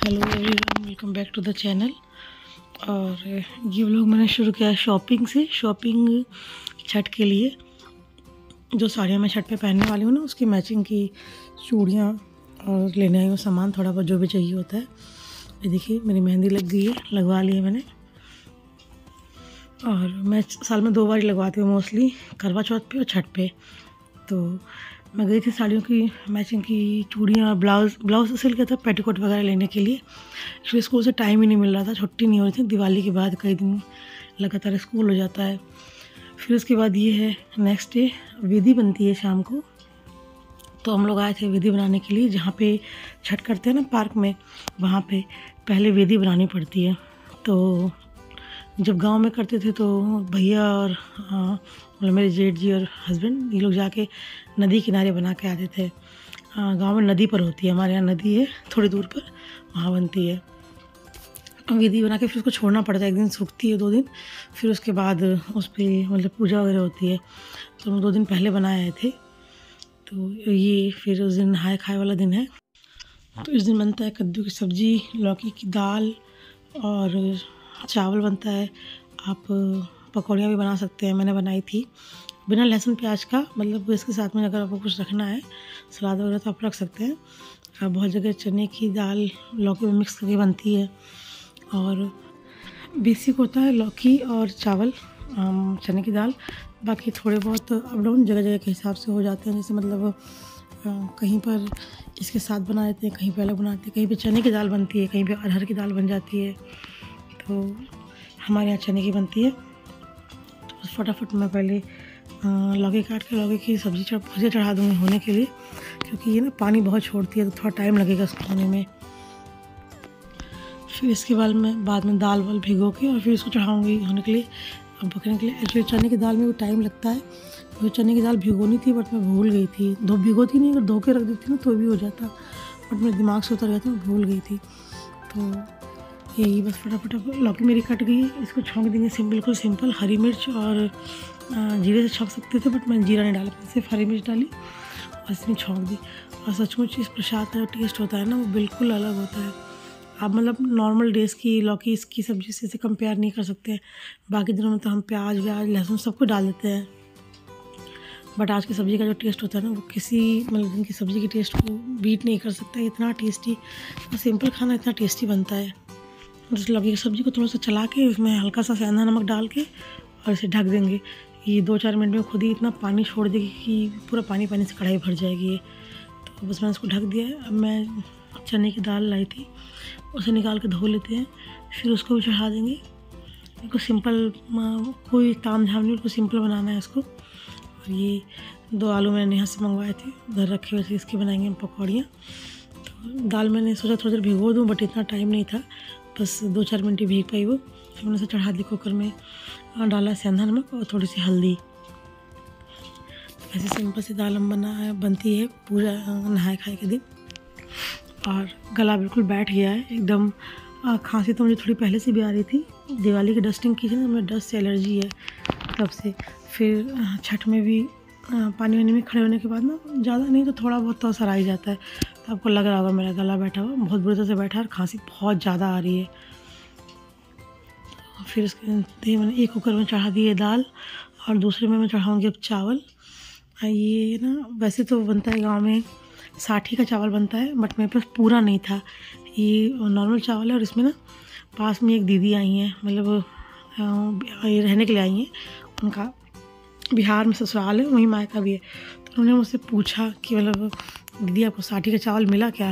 Hello everyone, welcome back to the channel. और ये vlog मैंने शुरू किया शॉपिंग से। शॉपिंग छठ के लिए जो साड़ियाँ मैं छठ पे पहनने वाली हूँ ना, उसकी मैचिंग की चूड़ियाँ और लेने आई हूँ सामान, थोड़ा बहुत जो भी चाहिए होता है। ये देखिए मेरी मेहंदी लग गई है, लगवा ली है मैंने। और मैं साल में 2 बार ही लगवाती हूँ मोस्टली, करवा चौथ पे और छठ पे। तो मैं गई थी साड़ियों की मैचिंग की चूड़ियाँ और ब्लाउज़ सिल के था, पेटीकोट वगैरह लेने के लिए। एक्चुअली स्कूल से टाइम ही नहीं मिल रहा था, छुट्टी नहीं हो रही थी। दिवाली के बाद कई दिन लगातार स्कूल हो जाता है। फिर उसके बाद ये है नेक्स्ट डे, विधि बनती है शाम को। तो हम लोग आए थे विधि बनाने के लिए, जहाँ पे छठ करते हैं ना पार्क में, वहाँ पे पहले विधि बनानी पड़ती है। तो जब गांव में करते थे तो भैया और मतलब मेरे जेठ जी और हस्बैंड, ये लोग जाके नदी किनारे बना के आते थे। गांव में नदी पर होती है, हमारे यहाँ नदी है थोड़ी दूर पर, वहाँ बनती है विधि बना के। फिर उसको छोड़ना पड़ता है, 1 दिन सूखती है, 2 दिन, फिर उसके बाद उस पर मतलब पूजा वगैरह होती है। तो हम 2 दिन पहले बनाए आए थे। तो ये फिर उस दिन नहाए खाए वाला दिन है। तो इस दिन बनता है कद्दू की सब्ज़ी, लौकी की दाल और चावल बनता है। आप पकौड़ियाँ भी बना सकते हैं, मैंने बनाई थी बिना लहसुन प्याज का। मतलब इसके साथ में अगर आपको कुछ रखना है सलाद वगैरह तो आप रख सकते हैं। बहुत जगह चने की दाल लौकी में मिक्स करके बनती है। और बेसिक होता है लौकी और चावल, चने की दाल। बाकी थोड़े बहुत अप डाउन जगह जगह के हिसाब से हो जाते हैं। जैसे मतलब कहीं पर इसके साथ बना देते हैं, कहीं पे अलग बनाते हैं, कहीं पे चने की दाल बनती है, कहीं पे अरहर की दाल बन जाती है। तो हमारे यहाँ चने की बनती है। तो फटाफट मैं पहले लौकी काट के लौकी की सब्ज़ी भुजिया चढ़ा दूँगी होने के लिए, क्योंकि ये ना पानी बहुत छोड़ती है तो थोड़ा टाइम लगेगा उसको होने में। फिर इसके बाद में दाल वाल भिगो के और फिर इसको चढ़ाऊँगी होने के लिए, पकने के लिए। एक्चुअली चने की दाल में भी टाइम लगता है। तो चने की दाल भिगोनी थी बट मैं भूल गई थी। भिगोती नहीं, अगर धो के रख देती ना तो भी हो जाता, बट मेरे दिमाग से उतर गया था, मैं भूल गई थी। तो यही बस फटाफट लौकी मेरी कट गई है। इसको छौंक देंगे बिल्कुल सिंपल, हरी मिर्च और जीरे से छौंक सकते थे, बट मैंने जीरा नहीं डाला, सिर्फ हरी मिर्च डाली और इसमें छौंक दी। और सचमुच इस प्रसाद का जो टेस्ट होता है ना, वो बिल्कुल अलग होता है। आप मतलब नॉर्मल डेज़ की लौकी इसकी सब्ज़ी से कंपेयर नहीं कर सकते। बाकी दिनों में तो हम प्याज व्याज लहसुन सब कुछ डाल देते हैं, बट आज की सब्ज़ी का जो टेस्ट होता है ना, वो किसी मतलब दिन की सब्ज़ी के टेस्ट को बीट नहीं कर सकता। इतना टेस्टी, सिंपल खाना इतना टेस्टी बनता है। जैसे लौकी की सब्ज़ी को थोड़ा सा चला के उसमें हल्का सा सेंधा नमक डाल के और इसे ढक देंगे। ये 2-4 मिनट में खुद ही इतना पानी छोड़ देगी कि पूरा पानी से कढ़ाई भर जाएगी ये। तो बस मैंने इसको ढक दिया है। अब मैं चने की दाल लाई थी, उसे निकाल के धो लेते हैं, फिर उसको भी चढ़ा देंगे। इसको सिंपल, कोई ताम झाम नहीं, उसको सिंपल बनाना है इसको। और ये 2 आलू मैंने यहाँ से मंगवाए थे, उधर रखे हुए थे, इसकी बनाएंगे हम पकौड़ियाँ। तो दाल मैंने सोचा थोड़ी देर भिगो दूँ, बट इतना टाइम नहीं था, बस 2-4 मिनट ही भीग पाई वो। फिर मैंने उसे चढ़ा दी कुकर में, डाला सेंधा नमक और थोड़ी सी हल्दी। ऐसे सिंपल सी दाल बनती है पूरा नहाए खाए के दिन। और गला बिल्कुल बैठ गया है एकदम। खांसी तो मुझे थोड़ी पहले से भी आ रही थी, दिवाली की डस्टिंग की थी ना, मुझे डस्ट से एलर्जी है तब से। फिर छठ में भी पानी वानी में खड़े होने के बाद ना, ज़्यादा नहीं तो थोड़ा बहुत तो असर आ ही जाता है। तो आपको लग रहा होगा मेरा गला बैठा हुआ, बहुत बुरी तरह से बैठा है और खांसी बहुत ज़्यादा आ रही है। फिर उसके मैंने एक कुकर में चढ़ा दी है दाल और दूसरे में मैं चढ़ाऊँगी अब चावल। ये ना वैसे तो बनता है गाँव में 60 का चावल बनता है, बट मेरे पास पूरा नहीं था। ये नॉर्मल चावल है। और इसमें ना पास में एक दीदी आई हैं, मतलब ये रहने के लिए आई हैं। उनका बिहार में ससुराल है, वहीं मायका भी है। तो उन्होंने मुझसे पूछा कि मतलब दीदी आपको 60 का चावल मिला क्या?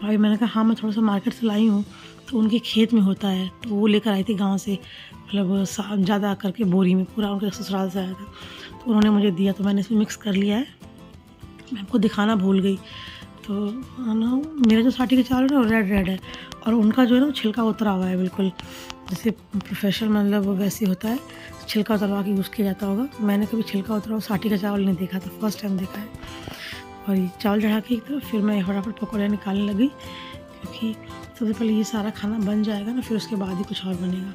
भाई मैंने कहा हाँ, मैं थोड़ा सा मार्केट से लाई हूँ, तो उनके खेत में होता है, तो वो लेकर आई थी गाँव से, मतलब ज़्यादा करके बोरी में, पूरा उनके ससुराल से आया था। तो उन्होंने मुझे दिया, तो मैंने इसमें मिक्स कर लिया है। मैं आपको दिखाना भूल गई। तो ना मेरा जो 60 का चावल है ना, रेड है, और उनका जो है ना छिलका उतरा हुआ है बिल्कुल, जैसे प्रोफेशनल मतलब वैसे होता है, छिलका उतरवा के यूज़ किया जाता होगा। मैंने कभी छिलका उतरा हुआ 60 का चावल नहीं देखा था, फर्स्ट टाइम देखा है। और ये चावल चढ़ा के तो फिर मैं फटाफट पकौड़ियाँ निकालने लगी, क्योंकि सबसे पहले ये सारा खाना बन जाएगा ना, फिर उसके बाद ही कुछ और बनेगा।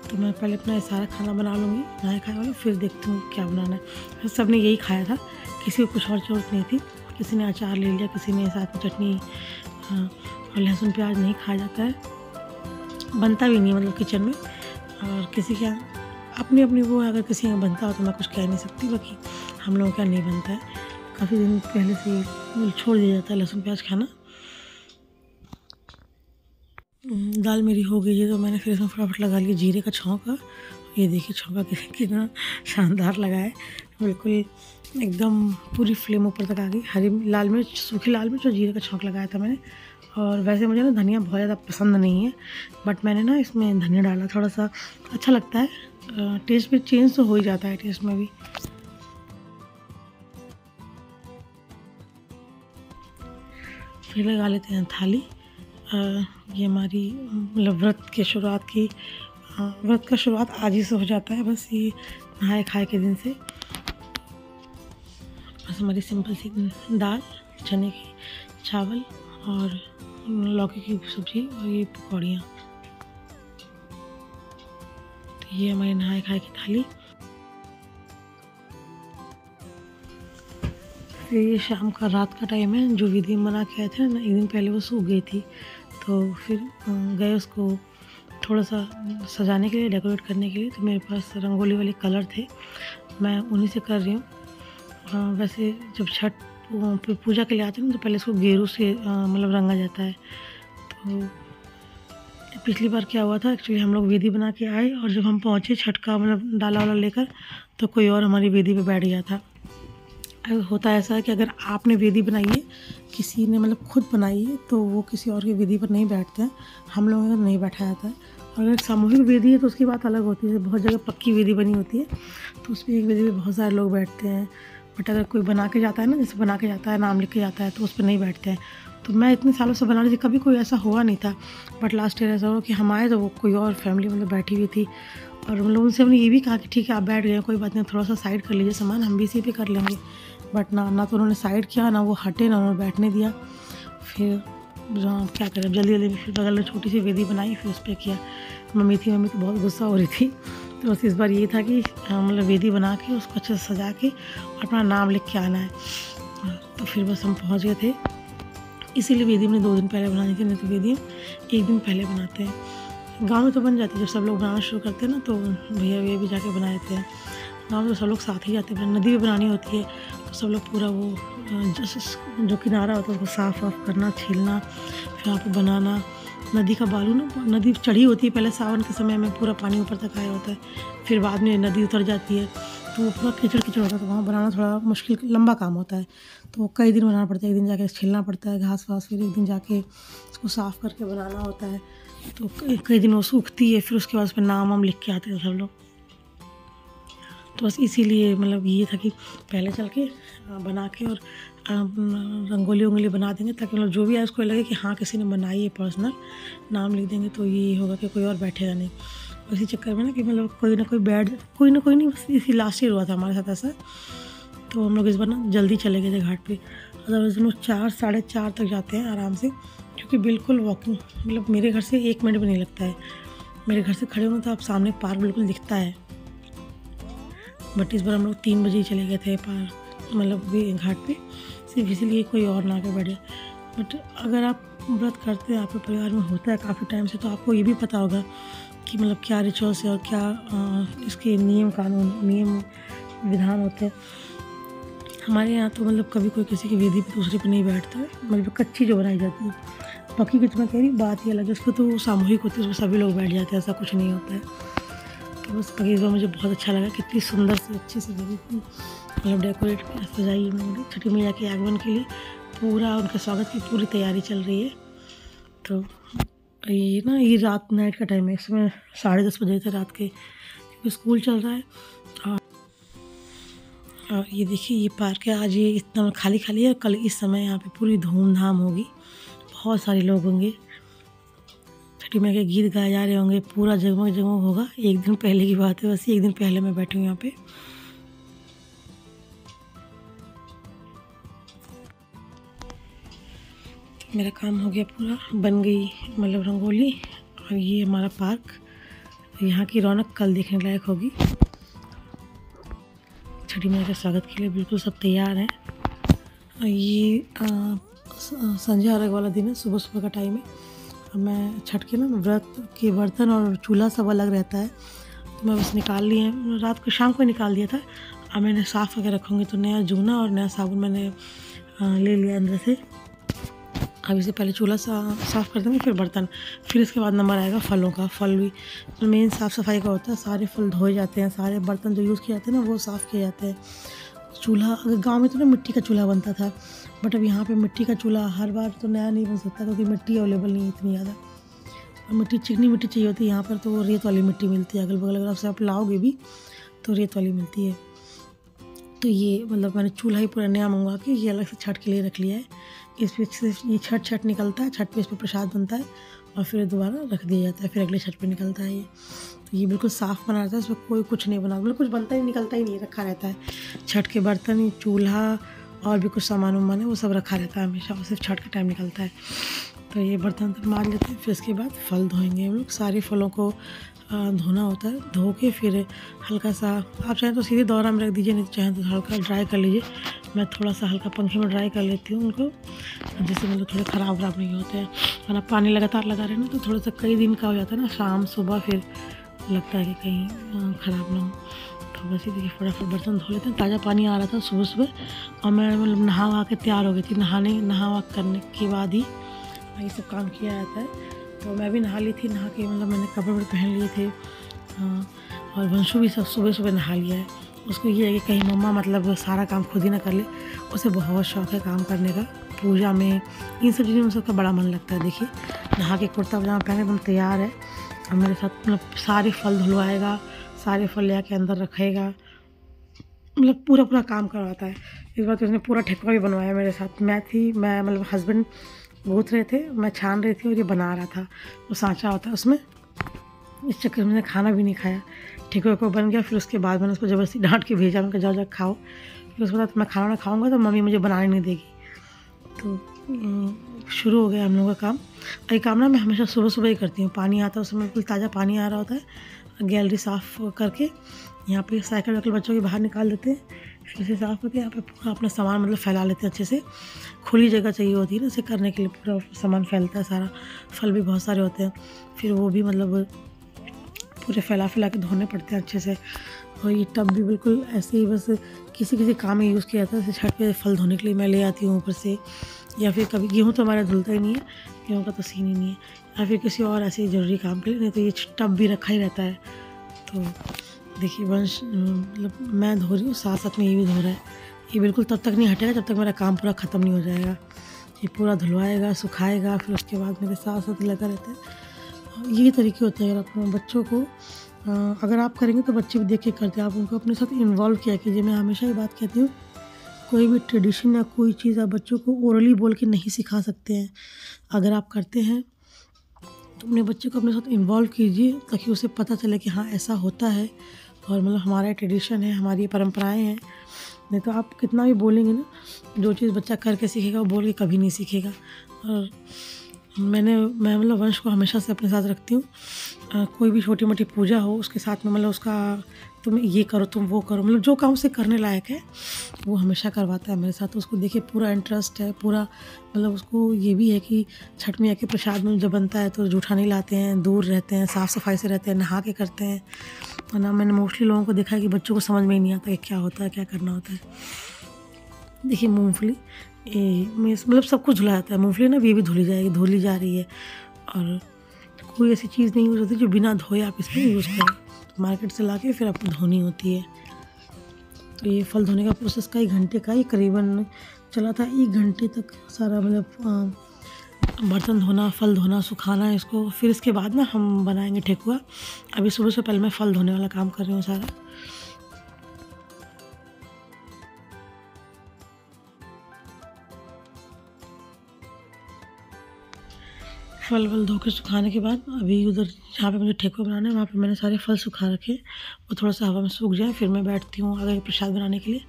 तो मैं पहले अपना ये सारा खाना बना लूँगी नहाए खाए वाला, फिर देखती हूँ क्या बनाना है। सब ने यही खाया था, किसी को कुछ और ज़रूरत नहीं थी। किसी ने अचार ले लिया, किसी ने साथ में चटनी और लहसुन प्याज नहीं खाया जाता है, बनता भी नहीं मतलब किचन में। और किसी के अपनी अपनी वो अगर किसी का बनता हो तो मैं कुछ कह नहीं सकती, बाकी हम लोगों का नहीं बनता है। काफ़ी दिन पहले से ही छोड़ दिया जाता है लहसुन प्याज खाना। दाल मेरी हो गई है तो मैंने फिर इसमें फटाफट लगा लिया जीरे का छौंका। ये देखिए छौंका कितना शानदार लगा है, बिल्कुल एकदम पूरी फ्लेम ऊपर तक आ गई। हरी लाल मिर्च, सूखी लाल मिर्च और जीरे का छौंक लगाया था मैंने। और वैसे मुझे ना धनिया बहुत ज़्यादा पसंद नहीं है, बट मैंने ना इसमें धनिया डाला, थोड़ा सा अच्छा लगता है, टेस्ट भी चेंज तो हो ही जाता है टेस्ट में भी। फिर लगा लेते हैं थाली। ये हमारी मतलब व्रत की शुरुआत की, व्रत का शुरुआत आज ही से हो जाता है, बस ये नहाए खाए के दिन से। बस हमारी सिंपल सी दाल, चने की, चावल और लौकी की सब्ज़ी और ये पकौड़ियाँ। तो ये हमारी नहाए खाए की थाली। फिर ये शाम का, रात का टाइम है। जो विधि बना के आए थे ना एक दिन पहले, वो सूख गई थी, तो फिर गए उसको थोड़ा सा सजाने के लिए, डेकोरेट करने के लिए। तो मेरे पास रंगोली वाले कलर थे, मैं उन्हीं से कर रही हूँ। वैसे जब छठ पूजा के लिए आते हैं ना तो पहले इसको गेरू से मतलब रंगा जाता है। तो पिछली बार क्या हुआ था, एक्चुअली हम लोग वेदी बना के आए और जब हम पहुँचे छठ का मतलब डाला वाला लेकर, तो कोई और हमारी वेदी पे बैठ गया था। होता ऐसा है कि अगर आपने वेदी बनाई है, किसी ने मतलब खुद बनाई है, तो वो किसी और की वेदी पर नहीं बैठते हैं, हम लोगों का नहीं बैठा जाता है। और अगर सामूहिक वेदी है तो उसकी बात अलग होती है। बहुत जगह पक्की वेदी बनी होती है तो उसमें एक वेदी में बहुत सारे लोग बैठते हैं, बट अगर कोई बना के जाता है ना, जैसे बना के जाता है, नाम लिख के जाता है, तो उस पर नहीं बैठते हैं। तो मैं इतने सालों से बना रही थी, कभी कोई ऐसा हुआ नहीं था, बट लास्ट ईयर ऐसा हुआ कि हम आए तो वो कोई और फैमिली मतलब बैठी हुई थी। और मतलब उनसे हमने ये भी कहा कि ठीक है आप बैठ गए, कोई बात नहीं, थोड़ा सा साइड कर लीजिए सामान, हम भी इसी पे कर लेंगे। बट ना तो उन्होंने साइड किया, ना वो हटे, ना उन्होंने बैठने दिया। फिर क्या करें, जल्दी जल्दी फिर बगल में छोटी सी वेदी बनाई, फिर उस पर किया। मम्मी तो बहुत गुस्सा हो रही थी। तो बस इस बार ये था कि मतलब वेदी बना के उसको अच्छे से सजा के अपना नाम लिख के आना है। तो फिर बस हम पहुँच गए थे। इसीलिए वेदी हमने 2 दिन पहले बनानी थी, नहीं तो वेदी एक दिन पहले बनाते हैं। गाँव में तो बन जाती है, जब सब लोग बनाना शुरू करते हैं ना, तो भैया भी जाके बना देते हैं। गाँव में तो सब लोग साथ ही जाते हैं। नदी में बनानी होती है तो सब लोग पूरा वो जो किनारा होता है उसको साफ़ वाफ करना, छीलना, फिर वहाँ पे बनाना। नदी का बालू ना, नदी चढ़ी होती है पहले सावन के समय में, पूरा पानी ऊपर तक आया होता है, फिर बाद में नदी उतर जाती है तो वो पूरा कीचड़ कीचड़ होता है। तो वहाँ बनाना थोड़ा मुश्किल, लंबा काम होता है, तो कई दिन बनाना पड़ता है। एक दिन जाके छीलना पड़ता है घास वास, फिर एक दिन जाके उसको साफ़ करके बनाना होता है। तो कई दिन वो सूखती है, फिर उसके बाद उस पर नाम वाम लिख के आते हैं सब लोग। तो बस इसीलिए मतलब ये था कि पहले चल के बना के और रंगोली वंगोली बना देंगे, ताकि मतलब जो भी है उसको लगे कि हाँ किसी ने बनाई है, पर्सनल नाम लिख देंगे, तो ये होगा कि कोई और बैठेगा नहीं। इसी चक्कर में ना कि मतलब कोई ना कोई नहीं, बस इसी लास्ट ईयर हुआ था हमारे साथ ऐसा। तो हम लोग इस बार ना जल्दी चले गए थे घाट पे, अदरवाइज हम लोग 4 साढ़े 4 तक जाते हैं आराम से, क्योंकि बिल्कुल वॉकिंग मतलब मेरे घर से 1 मिनट भी नहीं लगता है। मेरे घर से खड़े हों तो आप सामने पार्क बिल्कुल दिखता है। बट इस बार हम लोग 3 बजे ही चले गए थे पार्क, मतलब घाट पे, सिर्फ इसीलिए कोई और ना के बैठे। बट अगर आप व्रत करते हैं, आपके परिवार में होता है काफ़ी टाइम से, तो आपको ये भी पता होगा कि मतलब क्या रिचुअल्स है और क्या इसके नियम कानून, नियम विधान होते हैं। हमारे यहाँ तो मतलब कभी कोई किसी की वेदी पे दूसरे पे नहीं बैठता है, मतलब कच्ची जो बनाई जाती है। बाकी की तो मैं कह रही बात ही अलग है, उसको तो सामूहिक होती है, उसमें सभी लोग बैठ जाते हैं, ऐसा कुछ नहीं होता है। तो बस बाकी इस बार मुझे बहुत अच्छा लगा, कितनी सुंदर से अच्छी से वेदी मतलब डेकोरेट सजाई उन्होंने छठी मैया के आगमन के लिए। पूरा उनके स्वागत की पूरी तैयारी चल रही है। तो ये ना, ये रात नाइट का टाइम है, इसमें 10:30 बजे थे रात के, क्योंकि स्कूल चल रहा है। और ये देखिए ये पार्क है, आज ये इतना खाली खाली है, कल इस समय यहाँ पे पूरी धूमधाम होगी, बहुत सारे लोग होंगे, छठी मैया के गीत गाए जा रहे होंगे, पूरा जगमग जगमग होगा। एक दिन पहले की बात है, बस एक दिन पहले मैं बैठी हूँ यहाँ पे। मेरा काम हो गया पूरा, बन गई मतलब रंगोली, और ये हमारा पार्क, यहाँ की रौनक कल देखने लायक होगी। छठी मैया के स्वागत के लिए बिल्कुल सब तैयार हैं। और ये संजय अर्घ वाला दिन है, सुबह सुबह का टाइम है। अब मैं छठ के ना व्रत के बर्तन और चूल्हा सब अलग रहता है, तो मैं बस निकाल लिए हैं, रात को शाम को निकाल दिया था। अब मैंने साफ़ करके रखूँगी, तो नया जूना और नया साबुन मैंने ले लिया अंदर से। अब इसे पहले चूल्हा साफ़ कर देंगे, फिर बर्तन, फिर इसके बाद नंबर आएगा फलों का। फल भी मेन साफ़ सफाई का होता है, सारे फल धोए जाते हैं, सारे बर्तन जो यूज़ किए जाते हैं ना वो साफ़ किए जाते हैं। चूल्हा अगर गांव में तो ना मिट्टी का चूल्हा बनता था, बट अब यहाँ पे मिट्टी का चूल्हा हर बार तो नया नहीं बन सकता, क्योंकि मिट्टी अवेलेबल नहीं है इतनी ज़्यादा। मिट्टी चिकनी मिट्टी चाहिए होती है, यहाँ पर तो रेत वाली मिट्टी मिलती है। अगल बगल अगर आप लाओगे भी तो रेत वाली मिलती है। तो ये मतलब मैंने चूल्हा ही पूरा नया मंगवा के ये अलग से छठ के लिए रख लिया है। इस पर सिर्फ ये छठ निकलता है, छठ पे इस पर प्रसाद बनता है और फिर दोबारा रख दिया जाता है, फिर अगले छठ पे निकलता है ये। तो ये बिल्कुल साफ़ बना रहता है, इसमें कोई कुछ नहीं बना, मतलब कुछ बनता ही निकलता ही नहीं, रखा रहता है। छठ के बर्तन, चूल्हा और भी कुछ सामान वामान है वो सब रखा रहता है हमेशा, सिर्फ छठ का टाइम निकलता है। तो ये बर्तन मार लेते हैं, फिर इसके बाद फल धोएंगे हम लोग। सारे फलों को धोना होता है, धो के फिर हल्का सा, आप चाहें तो सीधे दौरा में रख दीजिए, नहीं तो चाहें तो हल्का ड्राई कर लीजिए। मैं थोड़ा सा हल्का पंखे में ड्राई कर लेती हूँ उनको, जिससे मतलब थोड़े ख़राब नहीं होते हैं। वरना पानी लगातार लगा रहे ना तो थोड़ा सा कई दिन का हो जाता है ना, शाम सुबह फिर लगता है कि कहीं ख़राब ना हो। तो बस ये देखिए फटाफट बर्तन धो लेते हैं। ताज़ा पानी आ रहा था सुबह सुबह और मैं मतलब नहा वहा के तैयार हो गई थी। नहा करने के बाद ही ये सब काम किया जाता है। तो मैं भी नहा ली थी, नहा के मतलब मैंने कपड़े पहन लिए थे। और वंशु भी सब सुबह सुबह नहा लिया है। उसको ये है कि कहीं मम्मा मतलब सारा काम खुद ही ना कर ले, उसे बहुत शौक़ है काम करने का। पूजा में इन सब चीज़ों में सबका बड़ा मन लगता है। देखिए नहा के कुर्ता पजामा पहन एकदम तैयार है और मेरे साथ मतलब सारे फल धुलवाएगा, सारे फल ले आके अंदर रखेगा, मतलब पूरा काम करवाता है। इस बार तो उसने पूरा ठेकुआ भी बनवाया मेरे साथ। मैं मतलब हस्बैंड गूँथ रहे थे, मैं छान रही थी और ये बना रहा था। वो सांचा होता है उसमें, इस चक्कर में मैंने खाना भी नहीं खाया। ठेकुआ को बन गया, फिर उसके बाद मैंने उसको ज़बरदस्ती डांट के भेजा, मैं जाओ खाओ। फिर उसके बाद मैं खाना ना खाऊंगा तो मम्मी मुझे बनाने नहीं देगी। तो शुरू हो गया हम लोगों का काम। ये काम ना मैं हमेशा सुबह सुबह ही करती हूँ। पानी आता है उसमें, बिल्कुल ताज़ा पानी आ रहा होता है। गैलरी साफ़ करके यहाँ पे साइकिल वाइकिल बच्चों के बाहर निकाल देते हैं, फिर से साफ़ करके यहाँ पे पूरा अपना सामान मतलब फैला लेते हैं अच्छे से। खुली जगह चाहिए होती है ना इसे करने के लिए, पूरा सामान फैलता है सारा। फल भी बहुत सारे होते हैं, फिर वो भी मतलब पूरे फैला के धोने पड़ते हैं अच्छे से। और ये टब भी बिल्कुल ऐसे ही बस किसी काम में यूज़ किया जाता है। जैसे छठ पे फल धोने के लिए मैं ले आती हूँ ऊपर से, या फिर कभी गेहूँ तो हमारा धुलता ही नहीं है, गेहूँ का तो सीन ही नहीं है, या फिर किसी और ऐसे ज़रूरी काम के लिए, नहीं तो ये टब भी रखा ही रहता है। तो देखिए वंश मतलब मैं धो रही हूँ, साथ साथ में ये भी धो रहा है। ये बिल्कुल तब तक नहीं हटेगा जब तक मेरा काम पूरा ख़त्म नहीं हो जाएगा। ये पूरा धुलवाएगा, सुखाएगा, फिर उसके बाद मेरे साथ साथ लगा रहता है। यही तरीके होते हैं। अगर अपने बच्चों को अगर आप करेंगे तो बच्चे भी देख के करते हैं। आप उनको अपने साथ इन्वॉल्व किया कीजिए। मैं हमेशा ये बात कहती हूँ, कोई भी ट्रेडिशन या कोई चीज़ आप बच्चों को ओरली बोल के नहीं सिखा सकते हैं। अगर आप करते हैं तो अपने बच्चे को अपने साथ इन्वॉल्व कीजिए, ताकि उसे पता चले कि हाँ ऐसा होता है और मतलब हमारा ट्रेडिशन है, हमारी परंपराएं हैं। नहीं तो आप कितना भी बोलेंगे ना, जो चीज़ बच्चा करके सीखेगा वो बोल के कभी नहीं सीखेगा। और मैं मतलब वंश को हमेशा से अपने साथ रखती हूँ। कोई भी छोटी मोटी पूजा हो उसके साथ में मतलब उसका तुम ये करो, तुम वो करो, मतलब जो काम उसे करने लायक है वो हमेशा करवाता है मेरे साथ। उसको देखिए पूरा इंटरेस्ट है, पूरा मतलब उसको ये भी है कि छठ मैया के प्रसाद में जब बनता है तो जूठा नहीं लाते हैं, दूर रहते हैं, साफ़ सफाई से रहते हैं, नहा के करते हैं। वरना मैंने मोस्टली लोगों को देखा है कि बच्चों को समझ में ही नहीं आता कि क्या होता है, क्या करना होता है। देखिए मूँगफली मतलब सब कुछ धुला जाता है। मूँगफली ना ये भी धुली जा रही है। और कोई ऐसी चीज़ नहीं यूज़ होती जो बिना धोए आप इसमें यूज़ करें। मार्केट से लाके फिर आपको धोनी होती है। तो ये फल धोने का प्रोसेस का 1 घंटे का ही करीबन चला था। 1 घंटे तक सारा मतलब बर्तन धोना, फल धोना, सुखाना इसको। फिर इसके बाद ना हम बनाएंगे ठेकुआ। अभी सुबह से पहले मैं फल धोने वाला काम कर रही हूँ सारा। फल धो के सुखाने के बाद अभी उधर जहाँ पे मुझे ठेकुआ बनाना है वहाँ पे मैंने सारे फल सुखा रखे। वो थोड़ा सा हवा में सूख जाए फिर मैं बैठती हूँ आगे प्रसाद बनाने के लिए।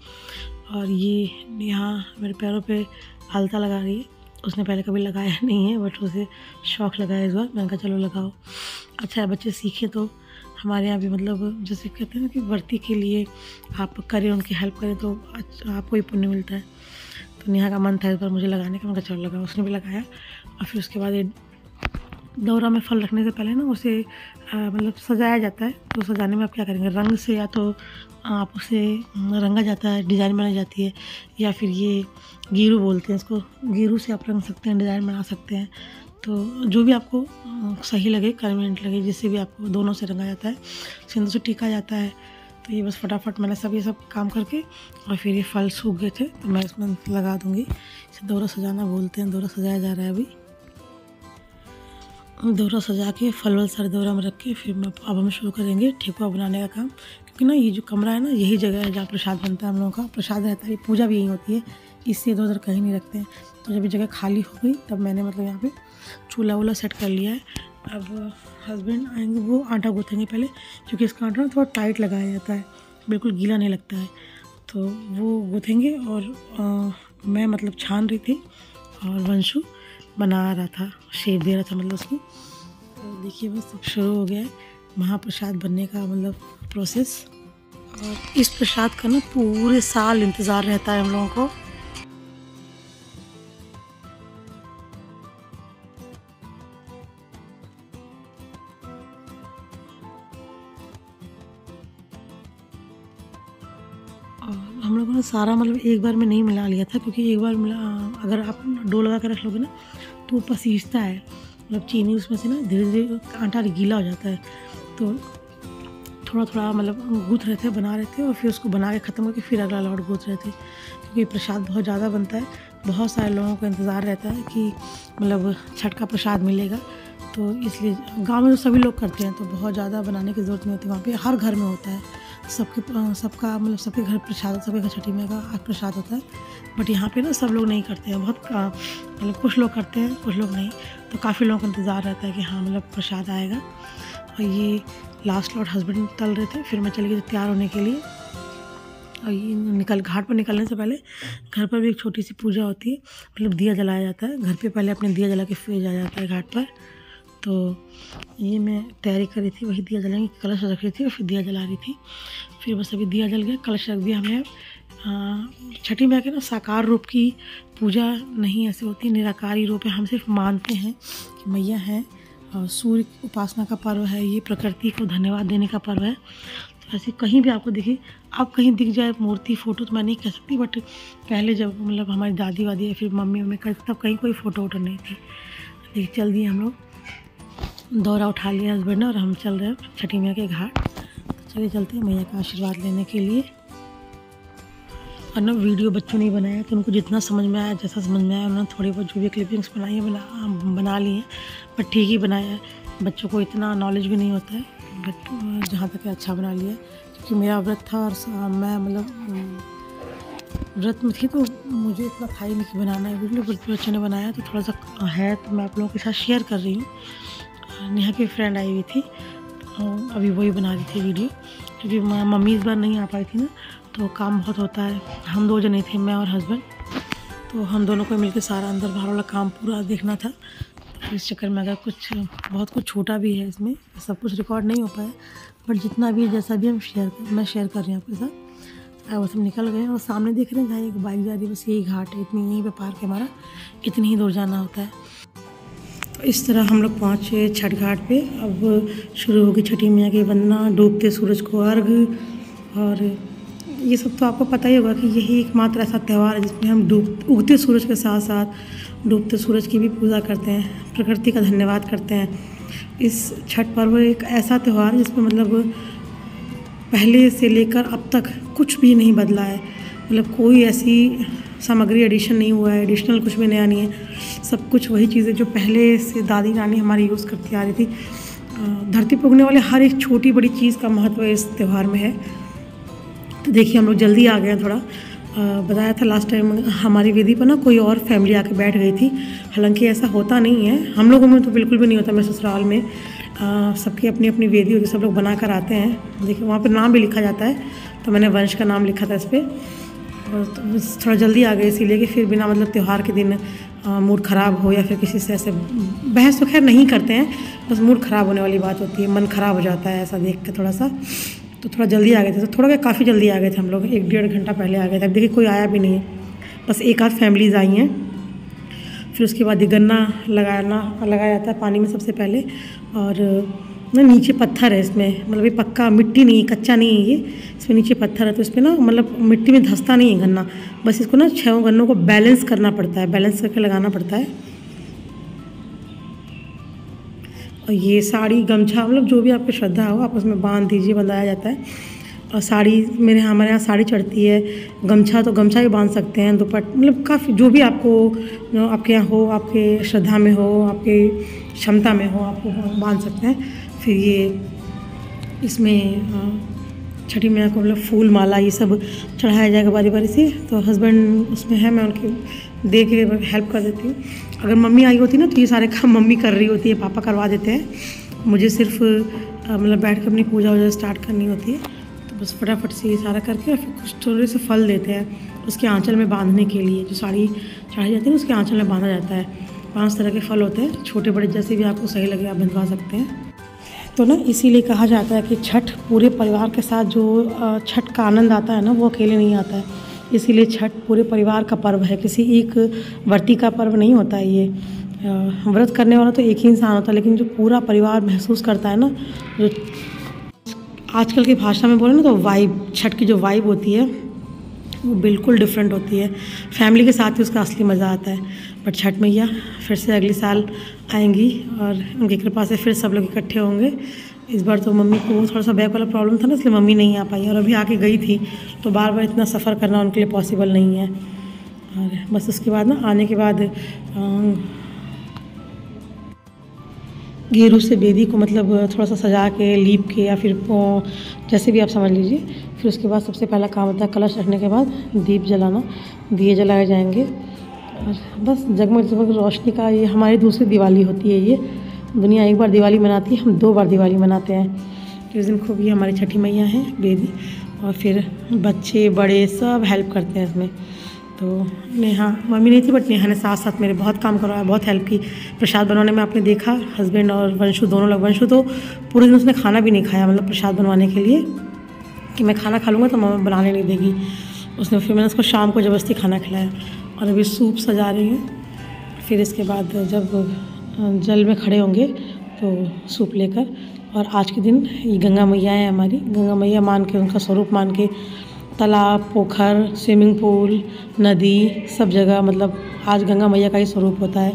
और ये यहाँ मेरे पैरों पे आलता लगा रही है। उसने पहले कभी लगाया नहीं है, बट उसे शौक़ लगा है इस बार। मैंने कहा चलो लगाओ, अच्छा है बच्चे सीखें। तो हमारे यहाँ भी मतलब जैसे कहते हैं ना कि व्रती के लिए आप करें, उनकी हेल्प करें तो आपको ही पुण्य मिलता है। तो नेहा का मन था इस बार मुझे लगाने का, मैं कहा चलो लगा, उसने भी लगाया। और फिर उसके बाद ये दौरा में फल रखने से पहले ना उसे मतलब सजाया जाता है। तो सजाने में आप क्या करेंगे, रंग से या तो आप उसे रंगा जाता है, डिज़ाइन बनाई जाती है, या फिर ये गिरू बोलते हैं इसको, गिरू से आप रंग सकते हैं, डिज़ाइन बना सकते हैं। तो जो भी आपको सही लगे, कन्वीनियंट लगे, जिससे भी आपको, दोनों से रंगा जाता है, सिंदूर से टीका जाता है। तो ये बस फटाफट मैंने ये सब काम करके, और फिर ये फल सूख गए थे तो मैं इसमें लगा दूँगी। इसे दौरा सजाना बोलते हैं, दौरा सजाया जा रहा है अभी। दौरा सजा के फल वल सारे दौरा में रख के फिर अब हम शुरू करेंगे ठेकुआ बनाने का काम। क्योंकि ना ये जो कमरा है ना, यही जगह है जहाँ प्रसाद बनता है, हम लोगों का प्रसाद रहता है, पूजा भी यहीं होती है, इससे इधर उधर कहीं नहीं रखते हैं। तो जब ये जगह खाली हो गई तब मैंने मतलब यहाँ पे चूल्हा वूल्हा सेट कर लिया है। अब हस्बैंड आएंगे, वो आटा गूँथेंगे पहले, क्योंकि इसका आटा ना थोड़ा टाइट लगाया जाता है, बिल्कुल गीला नहीं लगता है। तो वो गूँथेंगे और मैं मतलब छान रही थी और वंशु बना रहा था, शेप दे रहा था मतलब उसकी। तो देखिए बस अब शुरू हो गया है महाप्रसाद बनने का मतलब प्रोसेस। और इस प्रसाद का ना पूरे साल इंतज़ार रहता है हम लोगों को। और हम लोगों ने सारा मतलब एक बार में नहीं मिला लिया था, क्योंकि एक बार मिला, अगर आप डो लगा कर रख लोगे ना तो वो पसीजता है, मतलब चीनी उसमें से ना धीरे धीरे आटा गीला हो जाता है। तो थोड़ा थोड़ा मतलब गूँथ रहे थे, बना रहे थे, और फिर उसको बना के ख़त्म करके फिर अगला लौट गूँथ रहे थे, क्योंकि प्रसाद बहुत ज़्यादा बनता है। बहुत सारे लोगों को इंतज़ार रहता है कि मतलब छठ का प्रसाद मिलेगा। तो इसलिए गांव में तो सभी लोग करते हैं, तो बहुत ज़्यादा बनाने की ज़रूरत नहीं होती। वहाँ पे हर घर में होता है, सबका मतलब सबके घर प्रसाद, सबके घर छठी में का प्रसाद होता है। बट यहाँ पे ना सब लोग नहीं करते हैं, बहुत मतलब कुछ लोग करते हैं, कुछ लोग नहीं। तो काफ़ी लोगों का इंतज़ार रहता है कि हाँ मतलब प्रसाद आएगा। और ये लास्ट लॉट हस्बैंड तल रहे थे, फिर मैं चली गई तैयार होने के लिए। और ये घाट पर निकलने से पहले घर पर भी एक छोटी सी पूजा होती है, मतलब दिया जलाया जाता है। घर पे पहले अपने दिया जला के फिर जाया जाता है घाट पर। तो ये मैं तैयारी कर रही थी, वही दिया जलाने की, कलश रख रही थी और फिर दिया जला रही थी। फिर बस अभी दिया जल गया, कलश रख दिया हमने। छठी मैया के ना साकार रूप की पूजा नहीं ऐसे होती, निराकारी रूप है। हम सिर्फ मानते हैं कि मैया है, और सूर्य उपासना का पर्व है, ये प्रकृति को धन्यवाद देने का पर्व है। तो ऐसे कहीं भी आपको दिखे, अब कहीं दिख जाए मूर्ति फ़ोटो तो मैं नहीं कह सकती, बट पहले जब मतलब हमारी दादी वादी या फिर मम्मी मम्मी करती तब कहीं कोई फ़ोटो वोटो नहीं थी। लेकिन चल दिए हम लोग, दौरा उठा लिया हस्बैंड ने, और हम चल रहे हैं छठी मैया के घाट। तो चलिए चलते हैं मैया का आशीर्वाद लेने के लिए। और ना वीडियो बच्चों ने बनाया, तो उनको जितना समझ में आया, जैसा समझ में आया, उन्होंने थोड़ी बहुत जो भी क्लिपिंग्स बनाई है बना ली हैं, बट ठीक ही बनाया है। बच्चों को इतना नॉलेज भी नहीं होता है, बट जहाँ तक अच्छा बना लिया। क्योंकि मेरा व्रत था और मैं मतलब व्रत में थी, तो मुझे इतना था ही नहीं कि बनाना है वीडियो, बट बच्चों ने बनाया तो थोड़ा सा है, तो मैं आप लोगों के साथ शेयर कर रही हूँ। नेहा की फ्रेंड आई हुई थी, तो अभी वही बना रही थी वीडियो, क्योंकि मम्मी इस बार नहीं आ पाई थी ना, तो काम बहुत होता है। हम दो जने थे, मैं और हस्बैंड, तो हम दोनों को मिलकर सारा अंदर बाहर वाला काम पूरा देखना था। तो इस चक्कर में अगर बहुत कुछ छोटा भी है, इसमें सब कुछ रिकॉर्ड नहीं हो पाया, बट जितना भी जैसा भी मैं शेयर कर रही हूँ आपके साथ। वो सब निकल गए, और सामने देख रहे हैं जहाँ एक बाइक जा रही है, बस यही घाट है, इतनी यहीं पे पार्क है हमारा, इतनी ही दूर जाना होता है। तो इस तरह हम लोग पहुँचे छठ घाट पे। अब शुरू होगी छठी मैया की वंदना, डूबते सूरज को अर्घ, और ये सब तो आपको पता ही होगा कि यही एकमात्र ऐसा त्यौहार है जिसमें हम उगते सूरज के साथ साथ डूबते सूरज की भी पूजा करते हैं, प्रकृति का धन्यवाद करते हैं। इस छठ पर्व एक ऐसा त्यौहार जिसमें मतलब पहले से लेकर अब तक कुछ भी नहीं बदला है, मतलब कोई ऐसी सामग्री एडिशन नहीं हुआ है, एडिशनल कुछ भी नया नहीं है। सब कुछ वही चीज़ें जो पहले से दादी नानी हमारी यूज़ करती आ रही थी। धरती पर उगने वाले हर एक छोटी बड़ी चीज़ का महत्व इस त्यौहार में है। तो देखिए हम लोग जल्दी आ गए हैं थोड़ा। बताया था लास्ट टाइम हमारी वेदी पर ना कोई और फैमिली आके बैठ गई थी, हालांकि ऐसा होता नहीं है, हम लोगों में तो बिल्कुल भी नहीं होता। मेरे ससुराल में सबकी अपनी अपनी वेदी होती, सब लोग बना कर आते हैं। देखिए वहाँ पर नाम भी लिखा जाता है, तो मैंने वंश का नाम लिखा था इस पर। और तो थोड़ा जल्दी आ गए इसीलिए कि फिर बिना मतलब त्यौहार के दिन मूड ख़राब हो या फिर किसी से ऐसे बहस तो खैर नहीं करते हैं, बस मूड ख़राब होने वाली बात होती है, मन ख़राब हो जाता है ऐसा देख के थोड़ा सा। तो थोड़ा जल्दी आ गए थे, तो थोड़ा क्या काफ़ी जल्दी आ गए थे हम लोग, 1-1.5 घंटा पहले आ गए थे। अब देखिए कोई आया भी नहीं है, बस एक आध फैमिलीज़ आई हैं। फिर उसके बाद ये गन्ना लगाया जाता है पानी में सबसे पहले। और ना नीचे पत्थर है इसमें, मतलब ये पक्का मिट्टी नहीं है, कच्चा नहीं है ये, इसमें नीचे पत्थर है। तो इस पर ना मतलब मिट्टी में धंसता नहीं है गन्ना, बस इसको ना 6 गन्नों को बैलेंस करना पड़ता है, बैलेंस करके लगाना पड़ता है। और ये साड़ी गमछा मतलब जो भी आपकी श्रद्धा हो आप उसमें बांध दीजिए, बंधाया जाता है। और साड़ी हमारे यहाँ साड़ी चढ़ती है, गमछा तो गमछा भी बांध सकते हैं, दुपट्टा मतलब काफ़ी जो भी आपको आपके यहाँ हो, आपके श्रद्धा में हो, आपके क्षमता में हो, आपको बांध सकते हैं। फिर ये इसमें छठी मैया को मतलब फूल माला ये सब चढ़ाया जाएगा बारी बारी से। तो हस्बैंड उसमें है, मैं उनकी दे के हेल्प कर देती हूँ। अगर मम्मी आई होती ना तो ये सारे काम मम्मी कर रही होती है, पापा करवा देते हैं, मुझे सिर्फ मतलब बैठ कर अपनी पूजा वूजा स्टार्ट करनी होती है। तो बस फटाफट से ये सारा करके फिर कुछ थोड़े से फल देते हैं उसके आंचल में बांधने के लिए। जो साड़ी चढ़ाई जाती है ना उसके आंचल में बांधा जाता है। 5 तरह के फल होते हैं, छोटे बड़े जैसे भी आपको सही लगे आप बंधवा सकते हैं। तो ना इसीलिए कहा जाता है कि छठ पूरे परिवार के साथ जो छठ का आनंद आता है ना वो अकेले नहीं आता है। इसीलिए छठ पूरे परिवार का पर्व है, किसी एक व्यक्ति का पर्व नहीं होता है ये। व्रत करने वाला तो एक ही इंसान होता है, लेकिन जो पूरा परिवार महसूस करता है ना, जो आजकल की भाषा में बोले ना तो वाइब, छठ की जो वाइब होती है वो बिल्कुल डिफरेंट होती है। फैमिली के साथ ही उसका असली मज़ा आता है। बट छठ मैया फिर से अगले साल आएंगी और उनकी कृपा से फिर सब लोग इकट्ठे होंगे। इस बार तो मम्मी को थोड़ा सा बैक वाला प्रॉब्लम था ना, इसलिए मम्मी नहीं आ पाई, और अभी आके गई थी तो बार बार इतना सफ़र करना उनके लिए पॉसिबल नहीं है। और बस उसके बाद ना आने के बाद गेरू से बेदी को मतलब थोड़ा सा सजा के लीप के या फिर जैसे भी आप समझ लीजिए। फिर उसके बाद सबसे पहला काम होता है कलश रखने के बाद दीप जलाना, दिए जलाए जाएंगे। और बस जगमग जगमग रोशनी का ये हमारी दूसरी दिवाली होती है। ये दुनिया एक बार दिवाली मनाती है, हम 2 बार दिवाली मनाते हैं। तो इस दिन खूब ये हमारी छठी मैया हैं बेदी, और फिर बच्चे बड़े सब हेल्प करते हैं इसमें। तो नेहा मम्मी नहीं थी बट नेहा ने साथ साथ मेरे बहुत काम करवाया, बहुत हेल्प की। प्रसाद बनवाने में आपने देखा हस्बैंड और वंशु दोनों लोग, वंशु तो पूरे दिन उसने खाना भी नहीं खाया मतलब प्रसाद बनवाने के लिए कि मैं खाना खा लूँगा तो मम्मा बनाने नहीं देगी उसने। फिर मैंने उसको शाम को ज़बरदस्ती खाना खिलाया। और अभी सूप सजा रही हैं। फिर इसके बाद जब जल में खड़े होंगे तो सूप लेकर। और आज के दिन ये गंगा मैया है हमारी, गंगा मैया मान के, उनका स्वरूप मान के तालाब, पोखर, स्विमिंग पूल, नदी सब जगह मतलब आज गंगा मैया का ही स्वरूप होता है।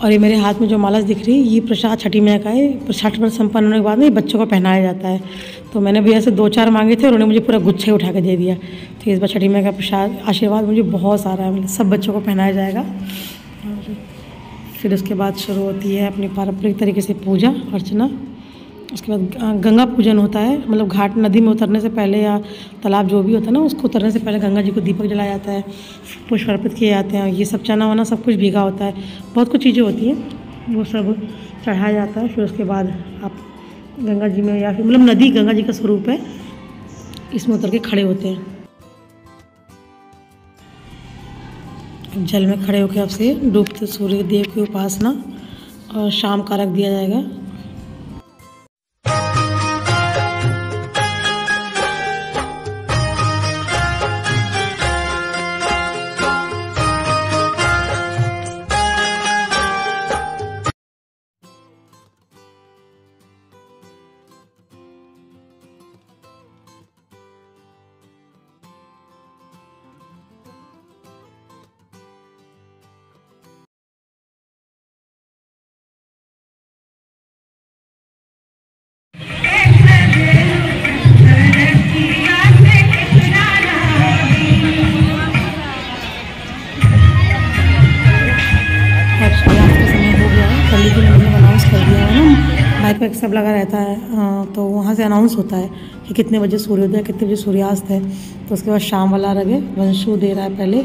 और ये मेरे हाथ में जो माला दिख रही है ये प्रसाद छठी मैया का है। छठ व्रत संपन्न होने के बाद में बच्चों को पहनाया जाता है। तो मैंने भैया से 2-4 मांगे थे और उन्होंने मुझे पूरा गुच्छा ही उठा के दे दिया। तो इस बार छठी मैया का प्रसाद आशीर्वाद मुझे बहुत सारा है, मतलब सब बच्चों को पहनाया जाएगा। और फिर उसके बाद शुरू होती है अपनी पारंपरिक तरीके से पूजा अर्चना। उसके बाद गंगा पूजन होता है, मतलब घाट नदी में उतरने से पहले या तालाब जो भी होता है ना उसको उतरने से पहले गंगा जी को दीपक जलाया जाता है, पुष्प अर्पित किए जाते हैं। ये सब चना वना सब कुछ भीगा होता है, बहुत कुछ चीज़ें होती हैं वो सब चढ़ाया जाता है। फिर उसके बाद आप गंगा जी में या फिर मतलब नदी गंगा जी का स्वरूप है, इसमें उतर के खड़े होते हैं। जल में खड़े होकर आपसे डूबते सूर्य देव की उपासना और शाम का अर्घ दिया जाएगा। माइक पे सब लगा रहता है, तो वहाँ से अनाउंस होता है कि कितने बजे सूर्योदय, कितने बजे सूर्यास्त है। तो उसके बाद शाम वाला अर्घ वंशु दे रहा है पहले।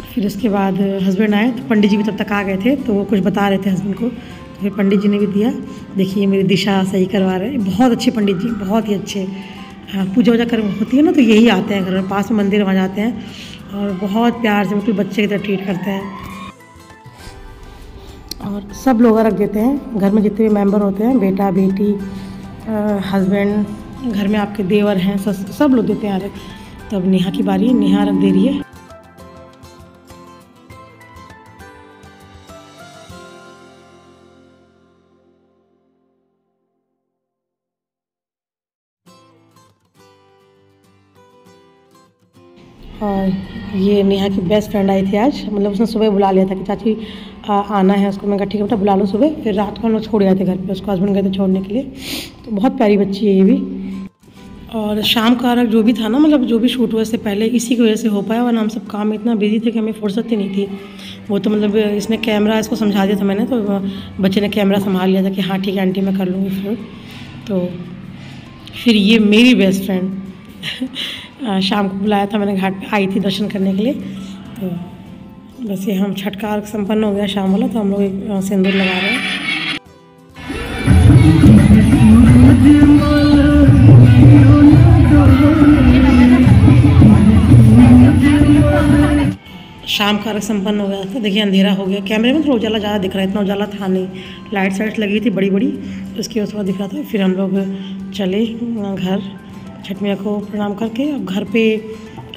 फिर उसके बाद हस्बैंड आए तो पंडित जी भी तब तक आ गए थे, तो वो कुछ बता रहे थे हस्बैंड को, तो फिर पंडित जी ने भी दिया। देखिए मेरी दिशा सही करवा रहे हैं, बहुत अच्छे पंडित जी, बहुत ही अच्छे। पूजा वूजा कर होती है ना तो यही आते हैं घर में, पास में मंदिर, वहाँ जाते हैं और बहुत प्यार से बिल्कुल बच्चे की तरह ट्रीट करते हैं। और सब लोग अर्घ देते हैं, घर में जितने भी मेंबर होते हैं, बेटा बेटी, हस्बैंड, घर में आपके देवर हैं, सब लोग देते हैं अर्घ। तो अब नेहा की बारी, नेहा रख दे रही है। और ये नेहा की बेस्ट फ्रेंड आई थी आज, मतलब उसने सुबह बुला लिया था कि चाची आना है उसको। मैं कहा ठीक है बेटा बुला लो सुबह। फिर रात को हम लोग छोड़ आए थे घर पे, उसको हस्बैंड गए थे छोड़ने के लिए। तो बहुत प्यारी बच्ची है ये भी। और शाम का अर्घ जो भी था ना, मतलब जो भी शूट हुआ इससे पहले इसी की वजह से हो पाया, वरना हम सब काम में इतना बिजी थे कि हमें फुर्सत ही नहीं थी। वो तो मतलब इसने कैमरा, इसको समझा दिया था मैंने, तो बच्चे ने कैमरा संभाल लिया था कि हाँ ठीक है आंटी मैं कर लूँगी फिर। तो फिर ये मेरी बेस्ट फ्रेंड शाम को बुलाया था मैंने, घाट पे आई थी दर्शन करने के लिए। तो बस ये हम छठ का अर्घ संपन्न हो गया शाम वाला, तो हम लोग सिंदूर लगा रहे हैं। शाम का अर्घ संपन्न हो गया था। देखिए अंधेरा हो गया, कैमरे में थोड़ा उजाला ज़्यादा दिख रहा है, इतना उजाला था नहीं। लाइट साइट्स लगी थी बड़ी बड़ी, उसकी वजह से थोड़ा दिख रहा था। फिर हम लोग चले घर, छठ मैया को प्रणाम करके। अब घर पे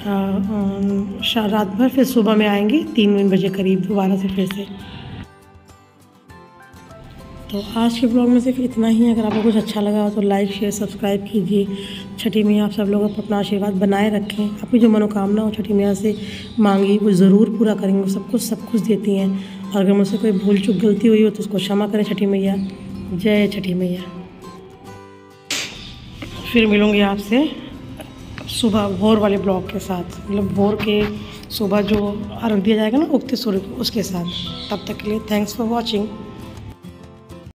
रात भर, फिर सुबह में आएंगे 3 बजे करीब दोबारा से फिर से। तो आज के ब्लॉग में सिर्फ इतना ही। अगर आपको कुछ अच्छा लगा हो तो लाइक शेयर सब्सक्राइब कीजिए। छठी मैया आप सब लोग अपना आशीर्वाद बनाए रखें। आपकी जो मनोकामना हो छठी मैया से मांगी वो ज़रूर पूरा करेंगे। सब कुछ देती हैं। और अगर मुझसे कोई भूल चूक गलती हुई हो तो उसको क्षमा करें छठी मैया। जय छठी मैया। फिर मिलूँगी आपसे सुबह भोर वाले ब्लॉग के साथ, मतलब भोर के सुबह जो अर्घ दिया जाएगा ना उगते सूर्य को, उसके साथ। तब तक के लिए थैंक्स फॉर वॉचिंग।